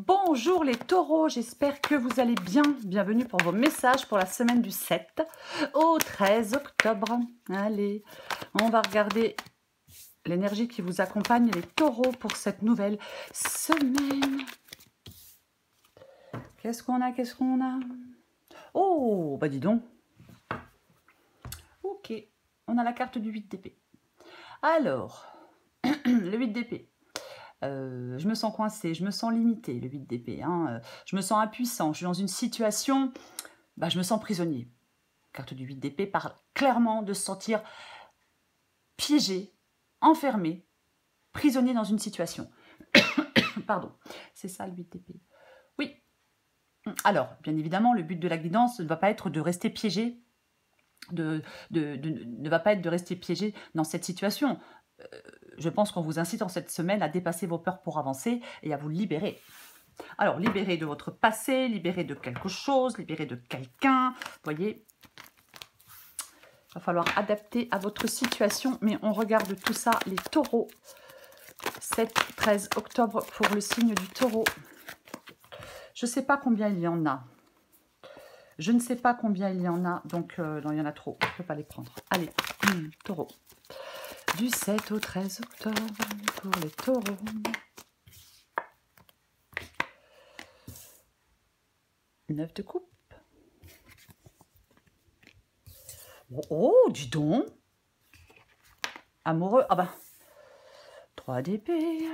Bonjour les taureaux, j'espère que vous allez bien. Bienvenue pour vos messages pour la semaine du 7 au 13 octobre. Allez, on va regarder l'énergie qui vous accompagne les taureaux pour cette nouvelle semaine. Qu'est-ce qu'on a? Qu'est-ce qu'on a? Oh, bah dis donc. Ok, on a la carte du 8 d'épée. Alors, le 8 d'épée. Je me sens coincée, je me sens limitée, le 8 d'épée. Je me sens impuissant, je suis dans une situation, je me sens prisonnier. La carte du 8 d'épée parle clairement de se sentir piégé, enfermé, prisonnier dans une situation. Pardon, c'est ça le 8 d'épée. Oui. Alors, bien évidemment, le but de la guidance ne va pas être de rester piégé, ne va pas être de rester piégé dans cette situation. Je pense qu'on vous incite en cette semaine à dépasser vos peurs pour avancer et à vous libérer. Alors, libérer de votre passé, libérer de quelque chose, libérer de quelqu'un. Vous voyez, il va falloir adapter à votre situation. Mais on regarde tout ça, les taureaux. 7-13 octobre pour le signe du taureau. Je ne sais pas combien il y en a. Je ne sais pas combien il y en a. Donc, il y en a trop. Je ne peux pas les prendre. Allez, taureau. Du 7 au 13 octobre pour les taureaux. Neuf de coupe. Oh, dis donc. Amoureux. Ah bah. 3 d'épée.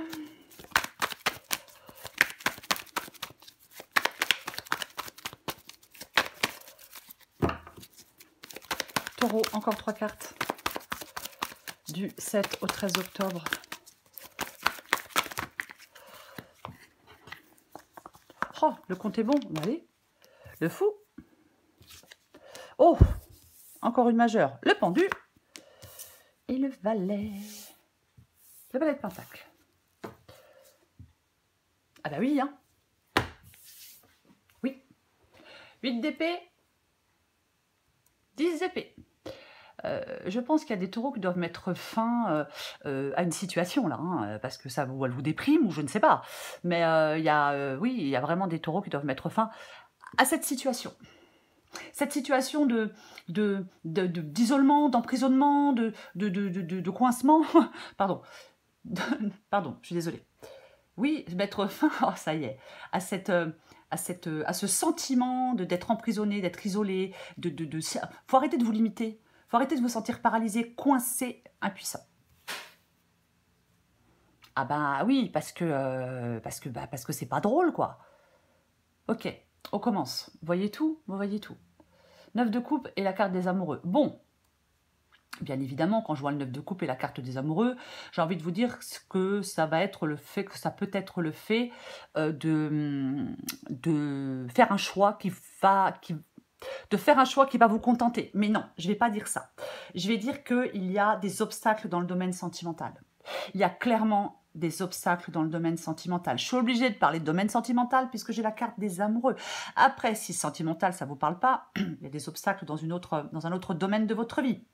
Taureau, encore 3 cartes. Du 7 au 13 octobre. Oh, le compte est bon. Allez. Le fou. Oh, encore une majeure. Le pendu. Et le valet. Le valet de pentacle. Ah bah oui, hein. Oui. 8 d'épée. 10 d'épée. Je pense qu'il y a des taureaux qui doivent mettre fin à une situation là, parce que ça elle vous déprime ou je ne sais pas. Mais oui, il y a vraiment des taureaux qui doivent mettre fin à cette situation. Cette situation d'isolement, d'emprisonnement, de coincement. Pardon. Pardon, je suis désolée. Oui, mettre fin, oh, ça y est, à ce sentiment d'être emprisonné, d'être isolé. Faut arrêter de vous limiter. Faut arrêter de vous sentir paralysé, coincé, impuissant. Ah bah oui, parce que c'est pas drôle, quoi. Ok, on commence. Vous voyez tout? Vous voyez tout. 9 de coupe et la carte des amoureux. Bon, bien évidemment, quand je vois le 9 de coupe et la carte des amoureux, j'ai envie de vous dire que ça va être le fait, que ça peut être le fait de faire un choix de faire un choix qui va vous contenter. Mais non, je ne vais pas dire ça. Je vais dire qu'il y a des obstacles dans le domaine sentimental. Il y a clairement des obstacles dans le domaine sentimental. Je suis obligée de parler de domaine sentimental puisque j'ai la carte des amoureux. Après, si sentimental, ça ne vous parle pas, il y a des obstacles dans un autre domaine de votre vie.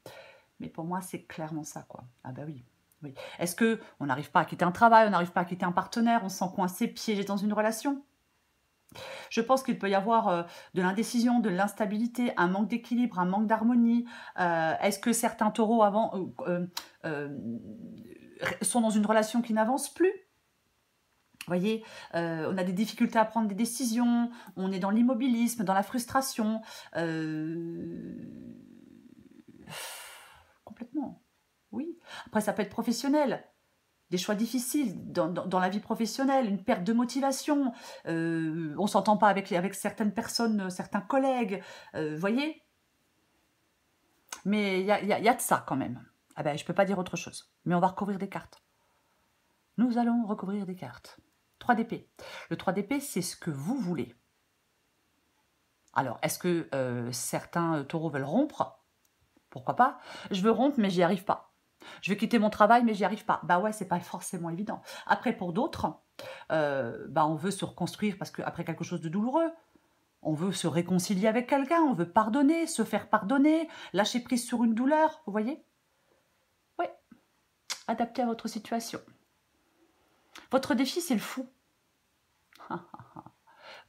Mais pour moi, c'est clairement ça, quoi. Ah bah oui. Oui. Est-ce qu'on n'arrive pas à quitter un travail, on n'arrive pas à quitter un partenaire, on se sent coincé, piégé dans une relation? Je pense qu'il peut y avoir de l'indécision, de l'instabilité, un manque d'équilibre, un manque d'harmonie. Est-ce que certains taureaux sont dans une relation qui n'avance plus? Vous voyez, on a des difficultés à prendre des décisions, on est dans l'immobilisme, dans la frustration. Complètement, oui. Après, ça peut être professionnel. Des choix difficiles dans la vie professionnelle, une perte de motivation, on ne s'entend pas avec certaines personnes, certains collègues, voyez. Mais il y a de ça quand même. Ah ben, je ne peux pas dire autre chose. Mais on va recouvrir des cartes. Nous allons recouvrir des cartes. 3 d'épée. Le 3 d'épée, c'est ce que vous voulez. Alors, est-ce que certains taureaux veulent rompre? Pourquoi pas? Je veux rompre, mais j'y arrive pas. Je vais quitter mon travail, mais j'y arrive pas. Bah ouais, c'est pas forcément évident. Après, pour d'autres, on veut se reconstruire parce qu'après quelque chose de douloureux, on veut se réconcilier avec quelqu'un, on veut pardonner, se faire pardonner, lâcher prise sur une douleur, vous voyez? Oui, adapté à votre situation. Votre défi, c'est le fou.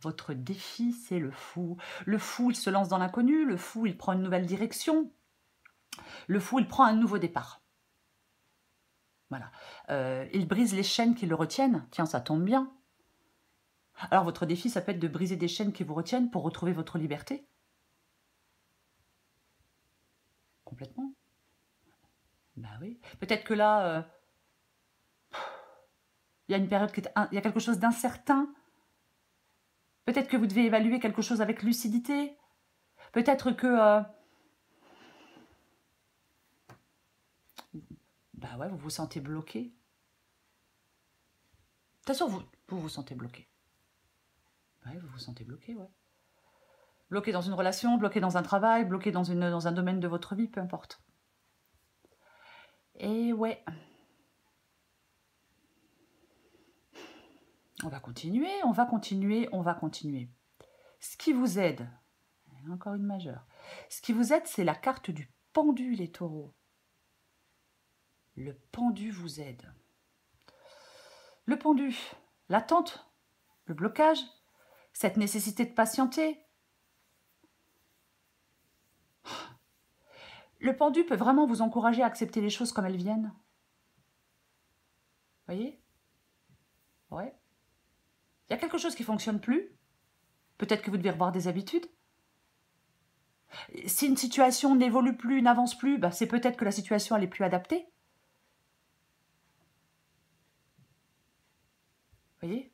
Votre défi, c'est le fou. Le fou, il se lance dans l'inconnu. Le fou, il prend une nouvelle direction. Le fou, il prend un nouveau départ. Voilà. Il brise les chaînes qui le retiennent. Tiens, ça tombe bien. Alors, votre défi, ça peut être de briser des chaînes qui vous retiennent pour retrouver votre liberté. Complètement. Bah oui. Peut-être que là, il y a une période il y a quelque chose d'incertain. Peut-être que vous devez évaluer quelque chose avec lucidité. Peut-être que... bah ouais, vous vous sentez bloqué. De toute façon, vous vous sentez bloqué. Ouais, vous vous sentez bloqué, ouais. Bloqué dans une relation, bloqué dans un travail, bloqué dans un domaine de votre vie, peu importe. Et ouais. On va continuer, on va continuer, on va continuer. Ce qui vous aide, encore une majeure, ce qui vous aide, c'est la carte du pendu, les taureaux. Le pendu vous aide. Le pendu, l'attente, le blocage, cette nécessité de patienter. Le pendu peut vraiment vous encourager à accepter les choses comme elles viennent. Voyez? Ouais. Il y a quelque chose qui ne fonctionne plus. Peut-être que vous devez revoir des habitudes. Si une situation n'évolue plus, n'avance plus, bah c'est peut-être que la situation elle est plus adaptée. Vous voyez?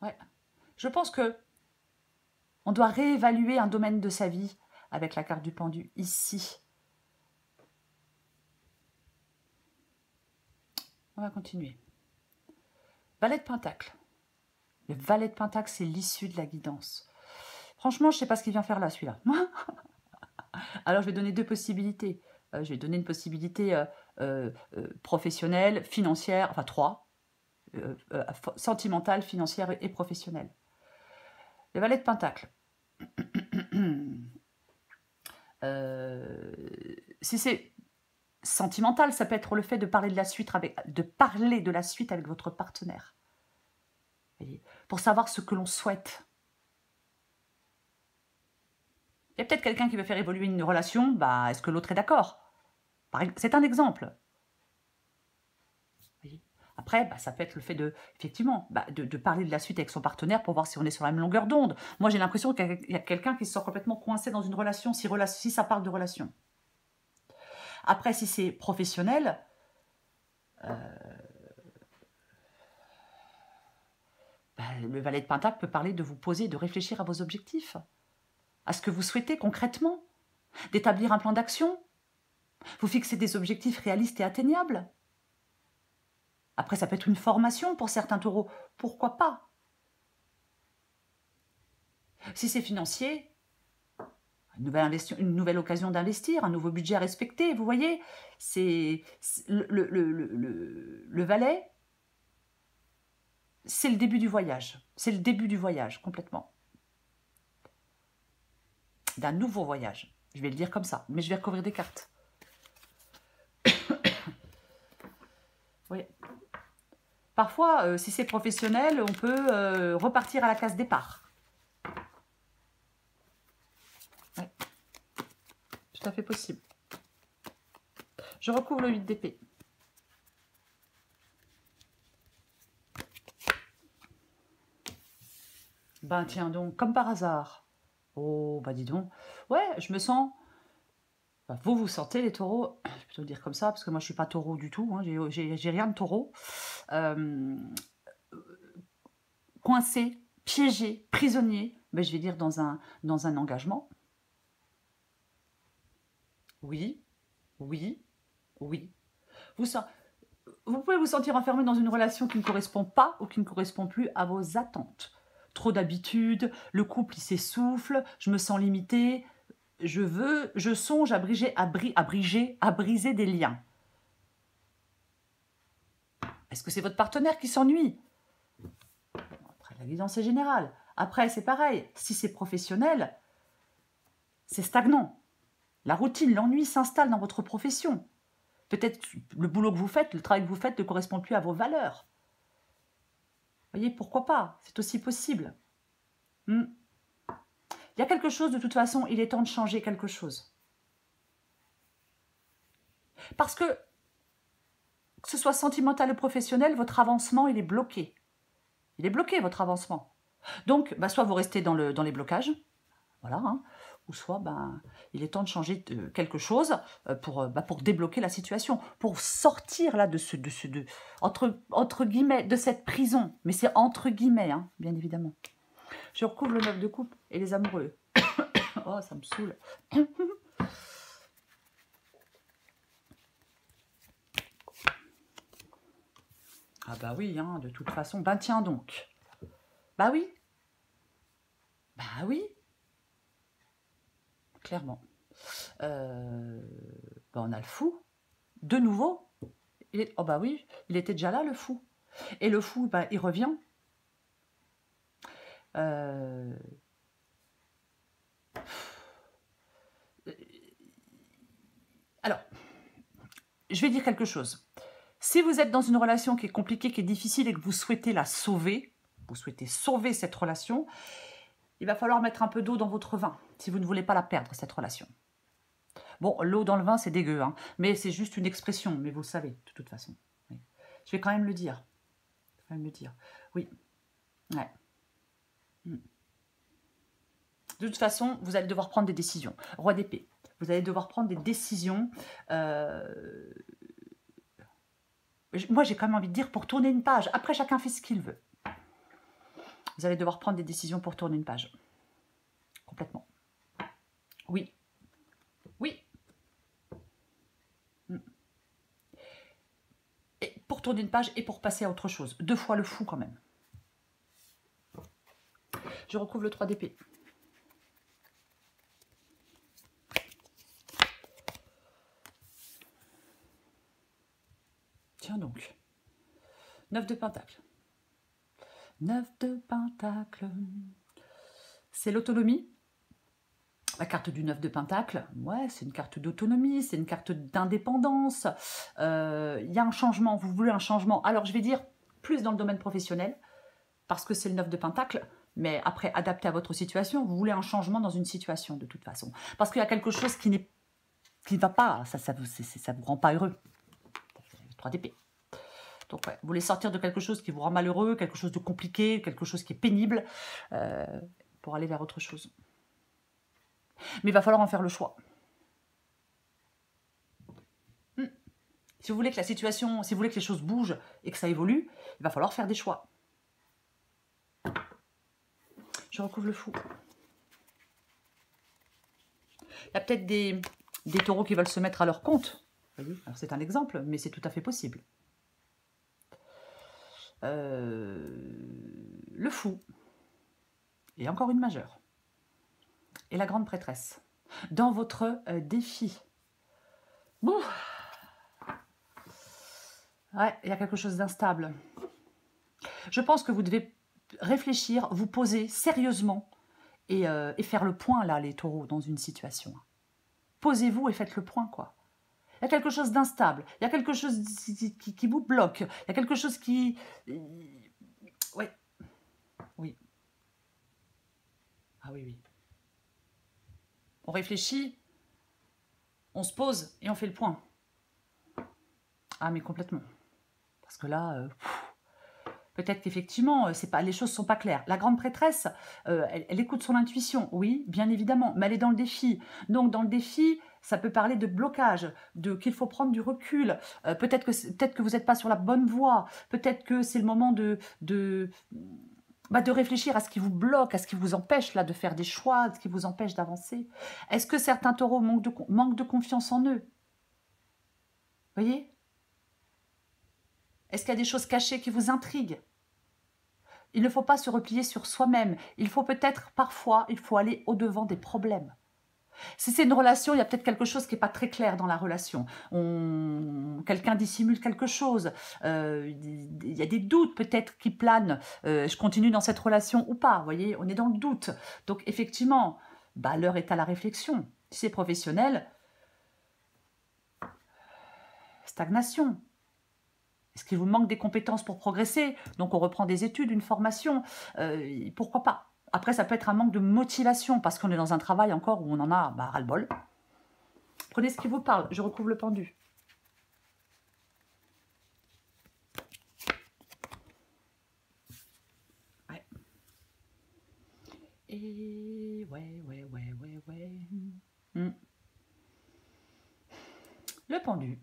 Ouais. Je pense que on doit réévaluer un domaine de sa vie avec la carte du pendu ici. On va continuer. Valet de Pentacle. Le Valet de Pentacle, c'est l'issue de la guidance. Franchement, je ne sais pas ce qu'il vient faire là, celui-là. Alors, je vais donner deux possibilités. Je vais donner une possibilité professionnelle, financière, enfin trois. Sentimentale, financière et professionnelle. Le Valet de Pentacle. Si c'est sentimental, ça peut être le fait de parler de la suite avec votre partenaire. Voyez, pour savoir ce que l'on souhaite. Il y a peut-être quelqu'un qui veut faire évoluer une relation, bah, est-ce que l'autre est d'accord? C'est un exemple. Voyez. Après, bah, ça peut être le fait effectivement, de parler de la suite avec son partenaire pour voir si on est sur la même longueur d'onde. Moi, j'ai l'impression qu'il y a quelqu'un qui se sent complètement coincé dans une relation, si ça parle de relation. Après, si c'est professionnel, le Valet de Pentacle peut parler de vous poser, de réfléchir à vos objectifs, à ce que vous souhaitez concrètement, d'établir un plan d'action. Vous fixez des objectifs réalistes et atteignables. Après, ça peut être une formation pour certains taureaux. Pourquoi pas? Si c'est financier, une nouvelle occasion d'investir, un nouveau budget à respecter, vous voyez, c'est le Valet, c'est le début du voyage. C'est le début du voyage, complètement. D'un nouveau voyage. Je vais le dire comme ça, mais je vais recouvrir des cartes. Oui. Parfois, si c'est professionnel, on peut repartir à la case départ. Ouais. Tout à fait possible. Je recouvre le 8 d'épée. Ben tiens donc, comme par hasard. Oh, bah dis donc. Ouais, je me sens... Bah, vous sentez les taureaux, je vais plutôt le dire comme ça, parce que moi je suis pas taureau du tout, hein, j'ai rien de taureau. Coincé, piégé, prisonnier, ben, je vais dire dans un engagement. Oui, oui, oui. Vous pouvez vous sentir enfermé dans une relation qui ne correspond pas ou qui ne correspond plus à vos attentes. Trop d'habitude, le couple il s'essouffle, je me sens limitée, je songe à briser des liens. Est-ce que c'est votre partenaire qui s'ennuie? Après, la guidance est générale. Après, c'est pareil. Si c'est professionnel, c'est stagnant. La routine, l'ennui s'installe dans votre profession. Peut-être le boulot que vous faites, le travail que vous faites ne correspond plus à vos valeurs. Vous voyez, pourquoi pas? C'est aussi possible. Hmm. Il y a quelque chose, de toute façon, il est temps de changer quelque chose. Parce que ce soit sentimental ou professionnel, votre avancement, il est bloqué. Il est bloqué, votre avancement. Donc, bah, soit vous restez dans les blocages, voilà, hein, ou soit il est temps de changer quelque chose pour débloquer la situation, pour sortir là entre guillemets, de cette prison. Mais c'est entre guillemets, hein, bien évidemment. Je recouvre le 9 de coupe et les amoureux. Oh, ça me saoule. Ah bah oui, hein, de toute façon. Ben tiens donc. Bah oui. Bah oui. Clairement. On a le fou. De nouveau. Oh bah oui, il était déjà là, le fou. Et le fou, bah, il revient. Alors, je vais dire quelque chose. Si vous êtes dans une relation qui est compliquée, qui est difficile et que vous souhaitez la sauver, vous souhaitez sauver cette relation, il va falloir mettre un peu d'eau dans votre vin si vous ne voulez pas la perdre, cette relation. Bon, l'eau dans le vin, c'est dégueu, hein, mais c'est juste une expression, mais vous le savez, de toute façon. Oui. Je vais quand même le dire. Je vais quand même le dire. Oui. Ouais. De toute façon, vous allez devoir prendre des décisions. Roi d'épée. Vous allez devoir prendre des décisions. Moi, j'ai quand même envie de dire pour tourner une page. Après, chacun fait ce qu'il veut. Vous allez devoir prendre des décisions pour tourner une page. Complètement. Oui. Oui. Et pour tourner une page et pour passer à autre chose. 2 fois le fou quand même. Je recouvre le 3 d'épée. Tiens donc. 9 de pentacle. 9 de pentacle. C'est l'autonomie. La carte du 9 de pentacle, ouais, c'est une carte d'autonomie, c'est une carte d'indépendance. Il y a un changement, vous voulez un changement. Alors, je vais dire plus dans le domaine professionnel, parce que c'est le 9 de pentacle, mais après, adapté à votre situation, vous voulez un changement dans une situation, de toute façon. Parce qu'il y a quelque chose qui ne va pas, ça vous rend pas heureux. 3 d'épée. Donc, ouais, vous voulez sortir de quelque chose qui vous rend malheureux, quelque chose de compliqué, quelque chose qui est pénible, pour aller vers autre chose. Mais il va falloir en faire le choix. Si vous voulez que la situation, si vous voulez que les choses bougent et que ça évolue, il va falloir faire des choix. Je recouvre le fou. Il y a peut-être des taureaux qui veulent se mettre à leur compte. Alors c'est un exemple, mais c'est tout à fait possible. Le fou. Et encore une majeure. Et la grande prêtresse. Dans votre défi. Ouh. Ouais, il y a quelque chose d'instable. Je pense que vous devez réfléchir, vous poser sérieusement et faire le point, là, les taureaux, dans une situation. Posez-vous et faites le point, quoi. Il y a quelque chose d'instable, il y a quelque chose qui vous bloque, il y a quelque chose qui... Oui. Oui. Ah oui, oui. On réfléchit, on se pose et on fait le point. Ah, mais complètement. Parce que là, peut-être qu'effectivement, les choses ne sont pas claires. La grande prêtresse, elle écoute son intuition, oui, bien évidemment, mais elle est dans le défi. Donc, dans le défi, ça peut parler de blocage, qu'il faut prendre du recul. Peut-être que vous n'êtes pas sur la bonne voie. Peut-être que c'est le moment de réfléchir à ce qui vous bloque, à ce qui vous empêche là de faire des choix, à ce qui vous empêche d'avancer. Est-ce que certains taureaux manquent de confiance en eux? Vous voyez? Est-ce qu'il y a des choses cachées qui vous intriguent? Il ne faut pas se replier sur soi-même. Il faut peut-être, parfois, il faut aller au-devant des problèmes. Si c'est une relation, il y a peut-être quelque chose qui n'est pas très clair dans la relation. Quelqu'un dissimule quelque chose. Il y a des doutes peut-être qui planent. Je continue dans cette relation ou pas, vous voyez, on est dans le doute. Donc effectivement, l'heure est à la réflexion. Si c'est professionnel, stagnation. Est-ce qu'il vous manque des compétences pour progresser? Donc on reprend des études, une formation, pourquoi pas? Après, ça peut être un manque de motivation parce qu'on est dans un travail encore où on en a ras-le-bol. Prenez ce qui vous parle. Je recouvre le pendu. Ouais. Et ouais. Le pendu.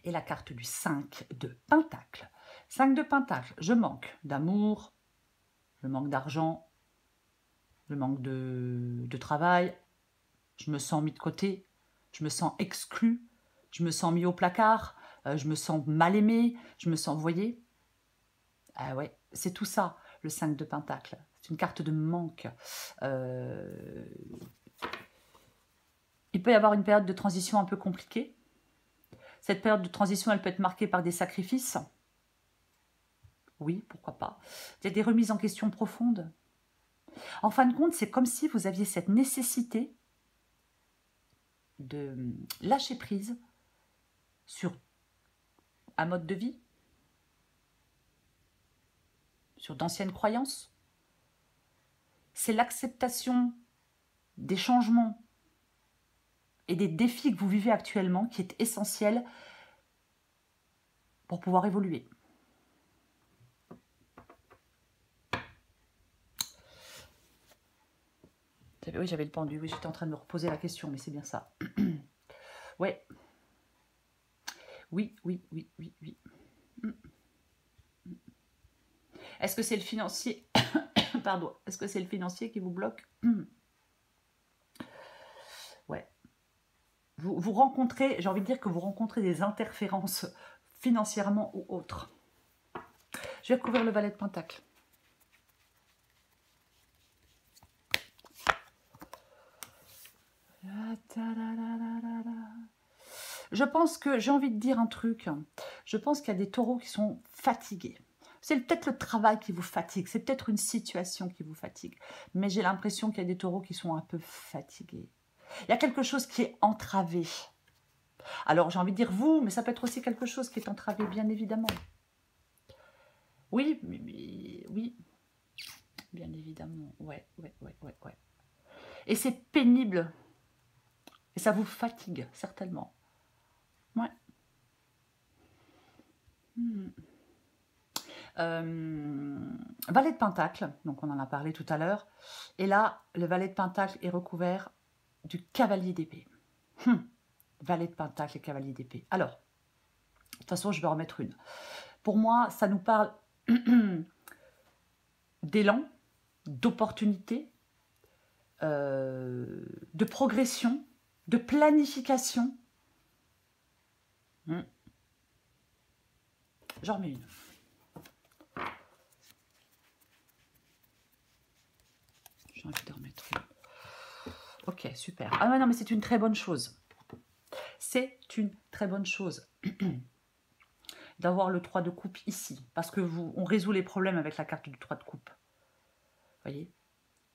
Et la carte du 5 de Pentacle. 5 de Pentacle, je manque d'amour, je manque d'argent, je manque de travail, je me sens mis de côté, je me sens exclu, je me sens mis au placard, je me sens mal aimé, je me sens, vous voyez? Ah ouais, c'est tout ça, le 5 de Pentacle. C'est une carte de manque. Il peut y avoir une période de transition un peu compliquée. Cette période de transition, elle peut être marquée par des sacrifices. Oui, pourquoi pas. Il y a des remises en question profondes. En fin de compte, c'est comme si vous aviez cette nécessité de lâcher prise sur un mode de vie, sur d'anciennes croyances. C'est l'acceptation des changements et des défis que vous vivez actuellement qui est essentiel pour pouvoir évoluer. Oui, j'avais le pendu, oui, j'étais en train de me reposer la question, mais c'est bien ça. Ouais. Oui. Est-ce que c'est le financier Pardon, est-ce que c'est le financier qui vous bloque? Ouais. Vous rencontrez, j'ai envie de dire que vous rencontrez des interférences financièrement ou autres. Je vais recouvrir le valet de Pentacle. Je pense que, j'ai envie de dire un truc, je pense qu'il y a des taureaux qui sont fatigués. C'est peut-être le travail qui vous fatigue, c'est peut-être une situation qui vous fatigue. Mais j'ai l'impression qu'il y a des taureaux qui sont un peu fatigués. Il y a quelque chose qui est entravé. Alors j'ai envie de dire vous, mais ça peut être aussi quelque chose qui est entravé, bien évidemment. Oui, oui, bien évidemment, ouais. Et c'est pénible. Et ça vous fatigue, certainement. Ouais. Valet de Pentacle, donc on en a parlé tout à l'heure. Et là, le valet de Pentacle est recouvert du cavalier d'épée. Valet de Pentacle et cavalier d'épée. Alors, de toute façon, je vais en remettre une. Pour moi, ça nous parle d'élan, d'opportunité, de progression, de planification. J'en remets une. J'ai envie de remettre une. Ok, super. Ah non, mais c'est une très bonne chose. C'est une très bonne chose d'avoir le 3 de coupe ici. Parce que on résout les problèmes avec la carte du 3 de coupe. Vous voyez?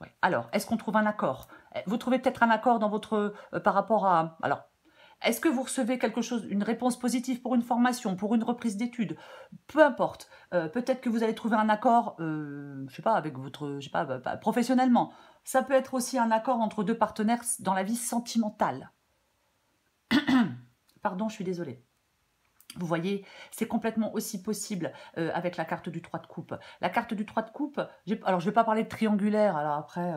Ouais. Alors, est-ce qu'on trouve un accord? Vous trouvez peut-être un accord dans votre par rapport à... Alors, est-ce que vous recevez quelque chose, une réponse positive pour une formation, pour une reprise d'études? Peu importe. Peut-être que vous allez trouver un accord, je sais pas, avec votre, je sais pas, professionnellement. Ça peut être aussi un accord entre deux partenaires dans la vie sentimentale. Pardon, je suis désolée. Vous voyez, c'est complètement aussi possible avec la carte du 3 de coupe. La carte du 3 de coupe, alors je ne vais pas parler de triangulaire, alors après,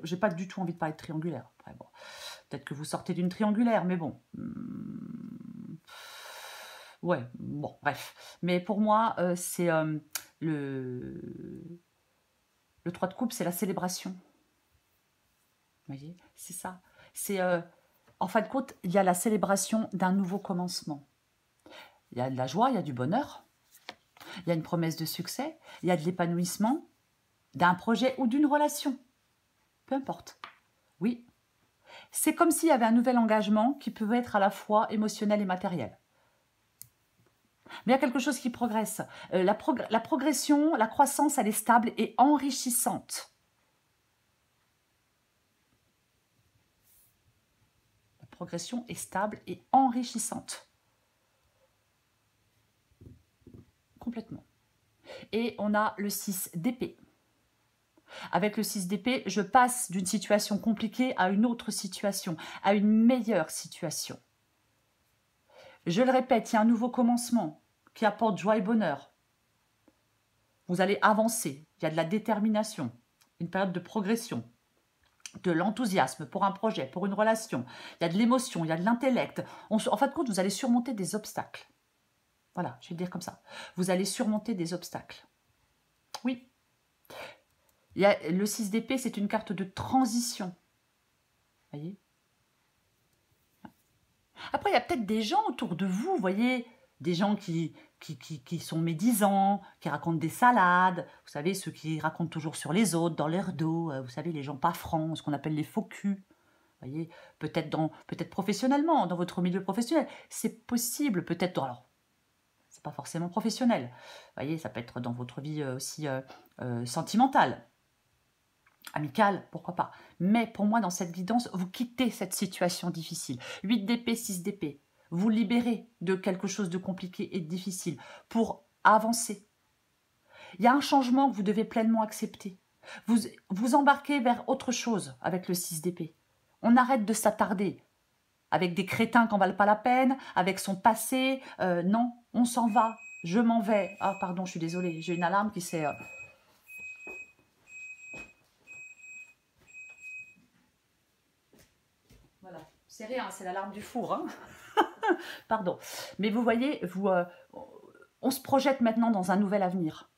j'ai pas du tout envie de parler de triangulaire. Après, bon, peut-être que vous sortez d'une triangulaire, mais bon. Ouais, bon, bref. Mais pour moi, c'est le 3 de coupe, c'est la célébration. Vous voyez, c'est ça. C'est, en fin de compte, il y a la célébration d'un nouveau commencement. Il y a de la joie, il y a du bonheur, il y a une promesse de succès, il y a de l'épanouissement d'un projet ou d'une relation. Peu importe. Oui. C'est comme s'il y avait un nouvel engagement qui peut être à la fois émotionnel et matériel. Mais il y a quelque chose qui progresse. La progression, la croissance, elle est stable et enrichissante. La progression est stable et enrichissante. Complètement. Et on a le 6 d'épée. Avec le 6 d'épée, je passe d'une situation compliquée à une autre situation, à une meilleure situation. Je le répète, il y a un nouveau commencement qui apporte joie et bonheur. Vous allez avancer, il y a de la détermination, une période de progression, de l'enthousiasme pour un projet, pour une relation. Il y a de l'émotion, il y a de l'intellect. En fin de compte, vous allez surmonter des obstacles. Voilà, je vais le dire comme ça. Vous allez surmonter des obstacles. Oui. Il y a, le 6 d'épée, c'est une carte de transition. Vous voyez? Après, il y a peut-être des gens autour de vous, vous voyez, des gens qui sont médisants, qui racontent des salades, vous savez, ceux qui racontent toujours sur les autres, dans leur dos, vous savez, les gens pas francs, ce qu'on appelle les faux culs. Vous voyez, peut-être professionnellement, dans votre milieu professionnel, c'est possible, peut-être, alors, c'est pas forcément professionnel, vous voyez, ça peut être dans votre vie aussi sentimentale, amicale, pourquoi pas. Mais pour moi, dans cette guidance, vous quittez cette situation difficile. 8 d'épée, 6 d'épée. Vous libérez de quelque chose de compliqué et de difficile pour avancer. Il y a un changement que vous devez pleinement accepter. Vous embarquez vers autre chose avec le 6 d'épée. On arrête de s'attarder avec des crétins qui n'en valent pas la peine, avec son passé. Non, on s'en va. Je m'en vais. Ah, pardon, je suis désolée. J'ai une alarme qui s'est... Voilà, c'est rien, c'est l'alarme du four. Hein. Pardon. Mais vous voyez, on se projette maintenant dans un nouvel avenir.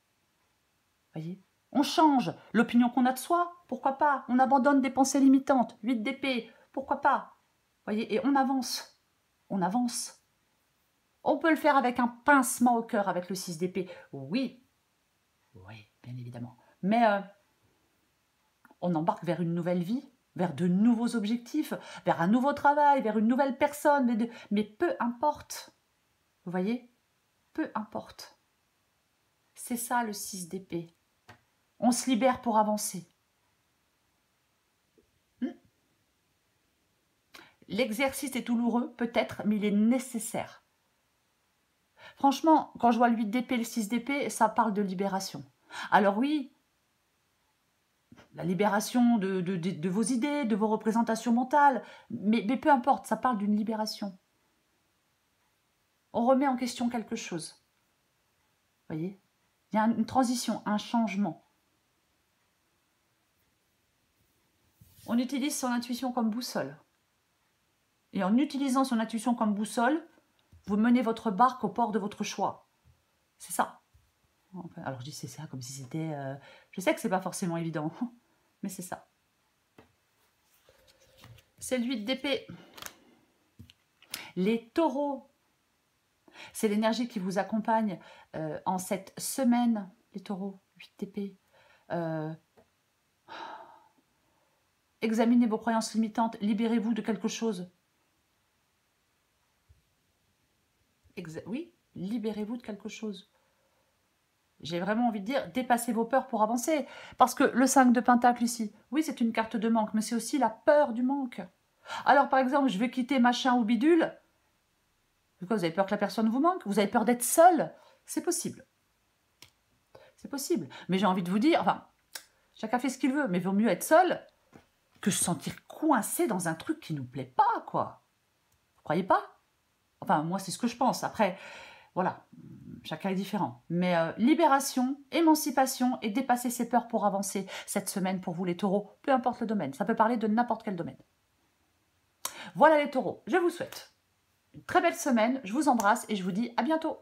Vous voyez, on change l'opinion qu'on a de soi, pourquoi pas. On abandonne des pensées limitantes. 8 d'épée, pourquoi pas. Vous voyez, et on avance. On avance. On peut le faire avec un pincement au cœur avec le 6 d'épée. Oui, oui, bien évidemment. Mais on embarque vers une nouvelle vie, vers de nouveaux objectifs, vers un nouveau travail, vers une nouvelle personne. Mais peu importe. Vous voyez? Peu importe. C'est ça le 6 d'épée. On se libère pour avancer. L'exercice est douloureux, peut-être, mais il est nécessaire. Franchement, quand je vois le 8 d'épée, le 6 d'épée, ça parle de libération. Alors oui, la libération de vos idées, de vos représentations mentales, mais peu importe, ça parle d'une libération. On remet en question quelque chose. Vous voyez? Il y a une transition, un changement. On utilise son intuition comme boussole. Et en utilisant son intuition comme boussole, vous menez votre barque au port de votre choix. C'est ça. Alors je dis c'est ça comme si c'était... Je sais que c'est pas forcément évident, mais c'est ça. C'est le 8 d'épée. Les taureaux. C'est l'énergie qui vous accompagne en cette semaine, les taureaux, 8 d'épée. Examinez vos croyances limitantes, libérez-vous de quelque chose. Oui, libérez-vous de quelque chose. J'ai vraiment envie de dire, dépassez vos peurs pour avancer. Parce que le 5 de Pentacle ici, oui, c'est une carte de manque, mais c'est aussi la peur du manque. Alors, par exemple, je vais quitter machin ou bidule. Pourquoi vous avez peur que la personne vous manque? Vous avez peur d'être seul? C'est possible. C'est possible. Mais j'ai envie de vous dire, enfin, chacun fait ce qu'il veut, mais il vaut mieux être seul que se sentir coincé dans un truc qui ne nous plaît pas, quoi. Vous croyez pas? Enfin, moi, c'est ce que je pense. Après, voilà, chacun est différent. Mais libération, émancipation et dépasser ses peurs pour avancer cette semaine pour vous, les taureaux, peu importe le domaine. Ça peut parler de n'importe quel domaine. Voilà les taureaux, je vous souhaite une très belle semaine. Je vous embrasse et je vous dis à bientôt.